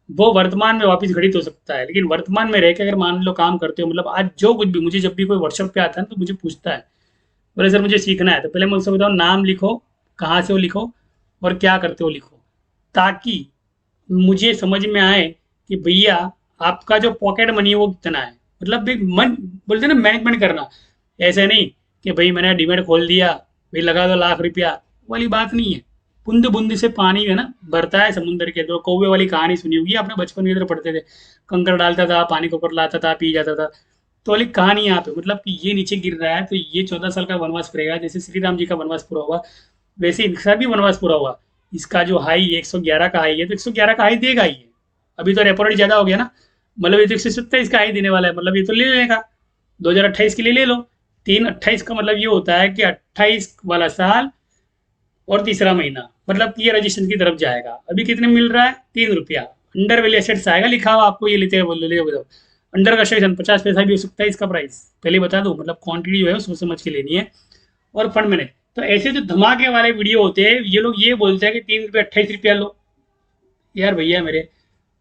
Speaker 1: वो वर्तमान में वापस घटित हो सकता है। लेकिन वर्तमान में रह के अगर मान लो काम करते हो, मतलब आज जो कुछ भी, मुझे जब भी कोई वर्कशॉप पे आता है ना, तो मुझे पूछता है, बोले सर मुझे सीखना है, तो पहले मैं उससे बताऊँ नाम लिखो, कहाँ से हो लिखो, और क्या करते हो लिखो, ताकि मुझे समझ में आए कि भैया आपका जो पॉकेट मनी है वो कितना है। मतलब एक मन, बोलते हैं ना मैनेजमेंट करना। ऐसे नहीं कि भाई मैंने डीमेट खोल दिया, भाई लगा दो लाख रुपया, वाली बात नहीं है। बूंद बूंद से पानी है ना भरता है समुद्र के अंदर। कौवे वाली कहानी सुनी होगी आपने, बचपन के अंदर पढ़ते थे। कंकड़ डालता था, पानी को ऊपर लाता था, पी जाता था। तो वाली कहानी यहाँ पे, मतलब कि ये नीचे गिर रहा है तो ये 14 साल का वनवास करेगा। जैसे श्री राम जी का वनवास पूरा हुआ, वैसे इनका भी वनवास पूरा हुआ। इसका जो हाई 111 का हाई है, तो 111 का हाई देगा ही है। अभी तो रेपो रेट ज्यादा हो गया ना, मतलब ये तो 127 का हाई देने वाला है। मतलब ये तो ले लेगा, 2028 के लिए ले लो। 3/28 का मतलब ये होता है कि 28 वाला साल और तीसरा महीना, मतलब कि ये रजिस्ट्रेशन की तरफ जाएगा। अभी कितने मिल रहा है, 3 रुपया। अंडर वैल्यू एसेट्स आएगा लिखा हुआ आपको, ये लेते बोल ले बताओ। अंडर कंस्ट्रक्शन 50 पैसा भी हो सकता है इसका प्राइस, पहले बता दो। मतलब क्वांटिटी जो है सोच समझ के लेनी है। और फंड मैंने, तो ऐसे जो धमाके वाले वीडियो होते हैं, ये लोग ये बोलते हैं कि 3 रुपये 28 रुपया लो। यार भैया मेरे,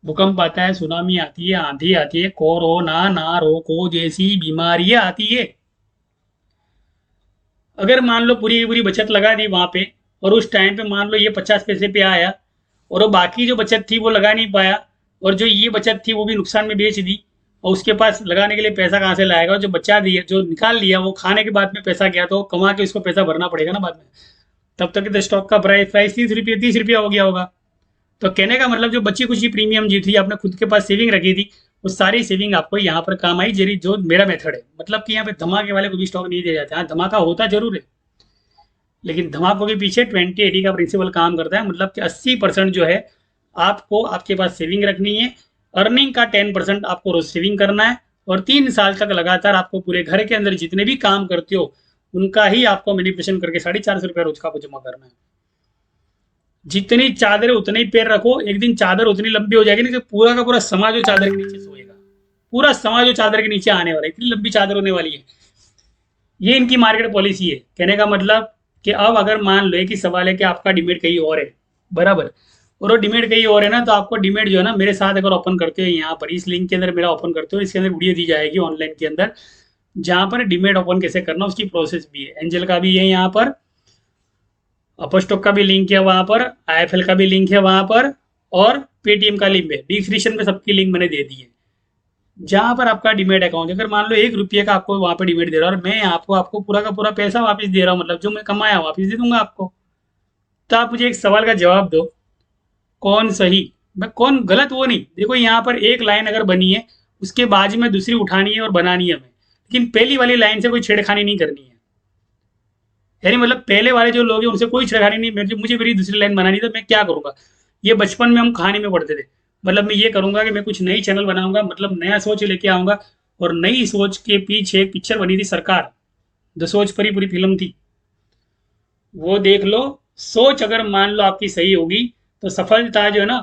Speaker 1: भूकंप आता है, सुनामी आती है, आंधी आती है, कोरोना नारों जैसी बीमारियां आती है। अगर मान लो पूरी की पूरी बचत लगा दी वहां पे, और उस टाइम पे मान लो ये 50 पैसे पे आया, और वो बाकी जो बचत थी वो लगा नहीं पाया, और जो ये बचत थी वो भी नुकसान में बेच दी, और उसके पास लगाने के लिए पैसा कहाँ से लाएगा। और जो बचा दिया, जो निकाल लिया, वो खाने के बाद में पैसा गया, तो कमा के उसको पैसा भरना पड़ेगा ना बाद में। तब तक तो स्टॉक का प्राइस 30 रुपया हो गया होगा। तो कहने का मतलब जो बची कुछ प्रीमियम जी थी, आपने खुद के पास सेविंग रखी थी, वो सारी सेविंग आपको यहाँ पर काम आई। जेरी जो मेरा मेथड है, मतलब कि यहाँ पे धमाके वाले को भी स्टॉक नहीं दिया जाता है। हाँ, धमाका होता जरूर है, लेकिन धमाकों के पीछे 20-80 का प्रिंसिपल काम करता है। मतलब कि 80% जो है आपको आपके पास सेविंग रखनी है, अर्निंग का 10% आपको रोज सेविंग करना है, और 3 साल तक लगातार आपको पूरे घर के अंदर जितने भी काम करते हो उनका ही आपको मैनिपुलेशन करके 450 रुपया रोज का आपको जमा करना है। जितनी चादर है उतने ही पैर रखो, एक दिन चादर उतनी लंबी हो जाएगी ना कि पूरा का पूरा समाज जो चादर के नीचे सोएगा। पूरा समाज जो चादर के नीचे आने वाला है, इतनी लंबी चादर होने वाली है। ये इनकी मार्केट पॉलिसी है। कहने का मतलब कि अब अगर मान लो, एक ही सवाल है कि आपका डिमेट कहीं और है, बराबर, और वो डिमेट कहीं और है ना, तो आपको डिमेट जो है ना मेरे साथ अगर ओपन करते हो, यहाँ पर इस लिंक के अंदर मेरा ओपन करते हो, इसके अंदर वीडियो दी जाएगी ऑनलाइन के अंदर, जहाँ पर डिमेट ओपन कैसे करना उसकी प्रोसेस भी है। एंजल का भी है यहाँ पर, अपस्टॉक का भी लिंक है वहां पर, IFL का भी लिंक है वहां पर, और पेटीएम का लिंक है। डिस्क्रिप्शन में सबकी लिंक मैंने दे दी है। जहां पर आपका डिमेट अकाउंट, अगर मान लो 1 रुपये का आपको वहां पर डिमेट दे रहा हूँ, और मैं आपको आपको पूरा का पूरा पैसा वापस दे रहा हूँ, मतलब जो मैं कमाया वापस दे दूंगा आपको। तो आप मुझे एक सवाल का जवाब दो, कौन सही, मैं कौन गलत, वो नहीं। देखो यहाँ पर एक लाइन अगर बनी है, उसके बाजू में दूसरी उठानी है और बनानी है हमें, लेकिन पहली वाली लाइन से कोई छेड़खानी नहीं करनी है। यानी मतलब पहले वाले जो लोग हैं उनसे कोई छेड़खानी नहीं, मुझे मेरी दूसरी लाइन बनानी, तो मैं क्या करूंगा। ये बचपन में हम कहानी में पढ़ते थे। मतलब मैं ये करूंगा कि मैं कुछ नई चैनल बनाऊंगा, मतलब नया सोच लेके आऊंगा। और नई सोच के पीछे एक पिक्चर बनी थी सरकार, द सोच परी पूरी फिल्म थी, वो देख लो। सोच अगर मान लो आपकी सही होगी, तो सफलता जो है ना,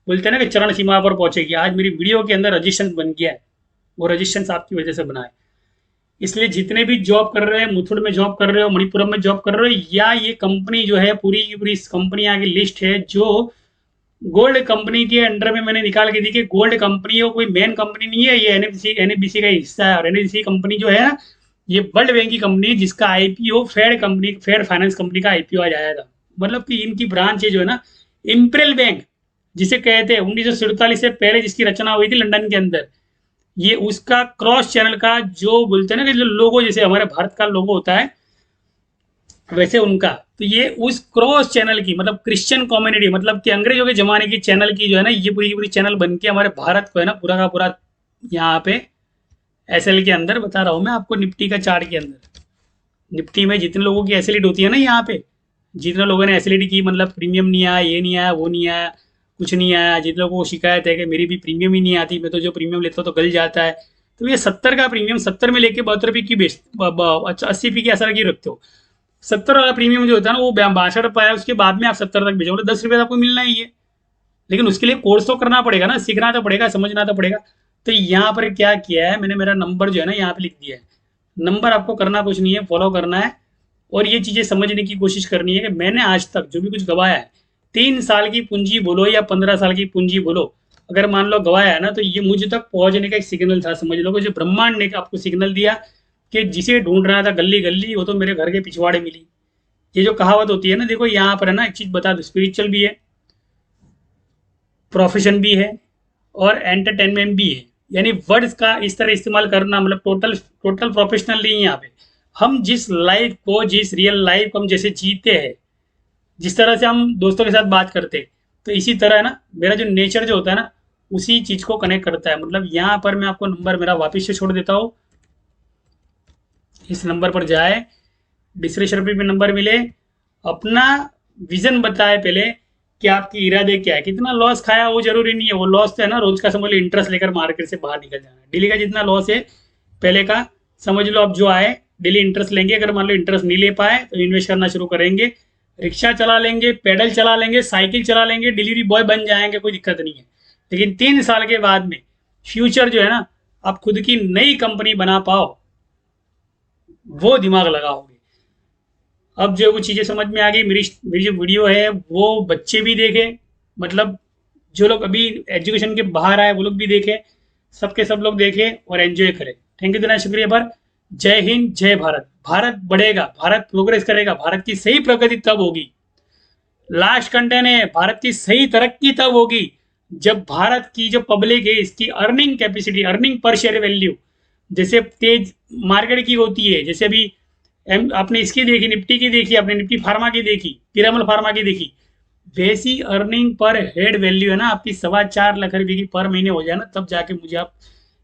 Speaker 1: बोलते हैं ना कि चरण सीमा पर पहुंचेगी। आज मेरी वीडियो के अंदर रजिस्टेंस बन गया है, वो रजिस्टेंस आपकी वजह से बना है। इसलिए जितने भी जॉब कर रहे हैं, मुथुट में जॉब कर रहे हो, मणिपुरम में जॉब कर रहे हो, या ये कंपनी जो है पूरी की पूरी कंपनियां की लिस्ट है जो गोल्ड कंपनी के अंडर में मैंने निकाल के दी कि गोल्ड कंपनी है, कोई मेन कंपनी नहीं है, ये एनएफबीसी का हिस्सा है। और एनएफबीसी कंपनी जो है ना, ये वर्ल्ड बैंक की कंपनी है जिसका आईपीओ फेड फाइनेंस कंपनी का आईपीओ आज आया था। मतलब कि इनकी ब्रांच है जो है ना, इंपेरियल बैंक जिसे कहते हैं, 1947 से पहले जिसकी रचना हुई थी लंदन के अंदर, ये उसका क्रॉस चैनल का जो बोलते हैं ना कि जो लोगो, जैसे हमारे भारत का लोगो होता है वैसे उनका, तो ये उस क्रॉस चैनल की, मतलब क्रिश्चियन कम्युनिटी, मतलब कि अंग्रेजों के जमाने की चैनल की जो है ना, ये पूरी की पूरी चैनल बन के हमारे भारत को है ना पूरा का पूरा यहाँ पे एसएल के अंदर बता रहा हूँ मैं आपको, निफ्टी का चार्ट के अंदर। निफ्टी में जितने लोगों की एसएलइडी होती है ना यहाँ पे, जितने लोगों ने एसएलइडी की, मतलब प्रीमियम नहीं आया, ये नहीं आया, वो नहीं आया, कुछ नहीं आया, जिन लोगों को शिकायत है कि मेरी भी प्रीमियम ही नहीं आती, मैं तो जो प्रीमियम लेता हूँ तो गल जाता है, तो ये 70 का प्रीमियम 70 में लेके 72 की बेच, अच्छा 80 की असर की रखते हो। 70 वाला प्रीमियम जो होता है ना, वो 62 पाया, उसके बाद में आप 70 तक बेचोगे, 10 रुपये तो आपको मिलना ही है। लेकिन उसके लिए कोर्स तो करना पड़ेगा ना, सीखना तो पड़ेगा, समझना तो पड़ेगा। तो यहाँ पर क्या किया है मैंने, मेरा नंबर जो है ना यहाँ पे लिख दिया है। नंबर आपको करना कुछ नहीं है, फॉलो करना है और ये चीज़ें समझने की कोशिश करनी है कि मैंने आज तक जो भी कुछ गवाया है, 3 साल की पूंजी बोलो या 15 साल की पूंजी बोलो, अगर मान लो गवाया है ना, तो ये मुझ तक पहुंचने का एक सिग्नल था। समझ लो कि जो ब्रह्मांड ने आपको सिग्नल दिया कि जिसे ढूंढ रहा था गली गली, वो तो मेरे घर के पिछवाड़े मिली। ये जो कहावत होती है ना, देखो यहाँ पर है ना, एक चीज बता दो, स्पिरिचुअल भी है, प्रोफेशन भी है और एंटरटेनमेंट भी है। यानी वर्ड्स का इस तरह इस्तेमाल करना, मतलब टोटल टोटल प्रोफेशनल नहीं है यहाँ पे। हम जिस लाइफ को, जिस रियल लाइफ को हम जैसे जीते हैं, जिस तरह से हम दोस्तों के साथ बात करते हैं, तो इसी तरह है ना मेरा जो नेचर जो होता है ना, उसी चीज को कनेक्ट करता है। मतलब यहाँ पर मैं आपको नंबर मेरा वापिस से छोड़ देता हूँ, इस नंबर पर जाए, डिस्क्रिप्शन पे भी नंबर मिले, अपना विजन बताए पहले कि आपकी इरादे क्या है। कितना लॉस खाया वो जरूरी नहीं है, वो लॉस तो है ना रोज का, समझ लो इंटरेस्ट लेकर मार्केट से बाहर निकल जाना। डेली का जितना लॉस है पहले का समझ लो, अब जो आए डेली इंटरेस्ट लेंगे। अगर मान लो इंटरेस्ट नहीं ले पाए तो इन्वेस्ट करना शुरू करेंगे, रिक्शा चला लेंगे, पैडल चला लेंगे, साइकिल चला लेंगे, डिलीवरी बॉय बन जाएंगे, कोई दिक्कत नहीं है। लेकिन 3 साल के बाद में फ्यूचर जो है ना, आप खुद की नई कंपनी बना पाओ, वो दिमाग लगाओगे। अब जो कुछ चीज़ें समझ में आ गई, मेरी मेरी जो वीडियो है वो बच्चे भी देखें, मतलब जो लोग अभी एजुकेशन के बाहर आए वो लोग भी देखें, सबके सब लोग देखें और एंजॉय करें। थैंक यू इतना शुक्रिया पर। जय हिंद, जय भारत। भारत बढ़ेगा, भारत प्रोग्रेस करेगा, भारत की सही प्रगति तब होगी। लास्ट कंटेंट है, भारत की सही तरक्की तब होगी जब भारत की जो पब्लिक है, इसकी earning capacity, earning per share value जैसे तेज मार्केट की होती है, जैसे अभी आपने इसकी देखी, निफ्टी की देखी, आपने निफ्टी फार्मा की देखी, पिरामल फार्मा की देखी, वैसी अर्निंग पर हेड वैल्यू है ना आपकी 4.25 लाख रुपए की पर महीने हो जाए ना, तब जाके मुझे आप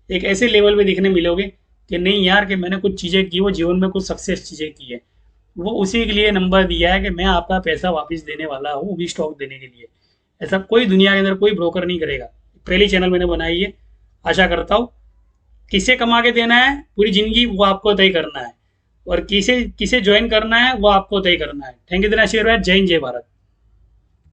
Speaker 1: एक ऐसे लेवल पे देखने मिलोगे कि नहीं यार, कि मैंने कुछ चीज़ें की, वो जीवन में कुछ सक्सेस चीज़ें की है। वो उसी के लिए नंबर दिया है कि मैं आपका पैसा वापस देने वाला हूँ, भी स्टॉक देने के लिए। ऐसा कोई दुनिया के अंदर कोई ब्रोकर नहीं करेगा। पहली चैनल मैंने बनाई है, आशा करता हूँ किसे कमा के देना है पूरी जिंदगी वो आपको तय करना है, और किसे किसे ज्वाइन करना है वो आपको तय करना है। थैंक यू, दिना आशीर्वाद। जय हिंद, जय भारत।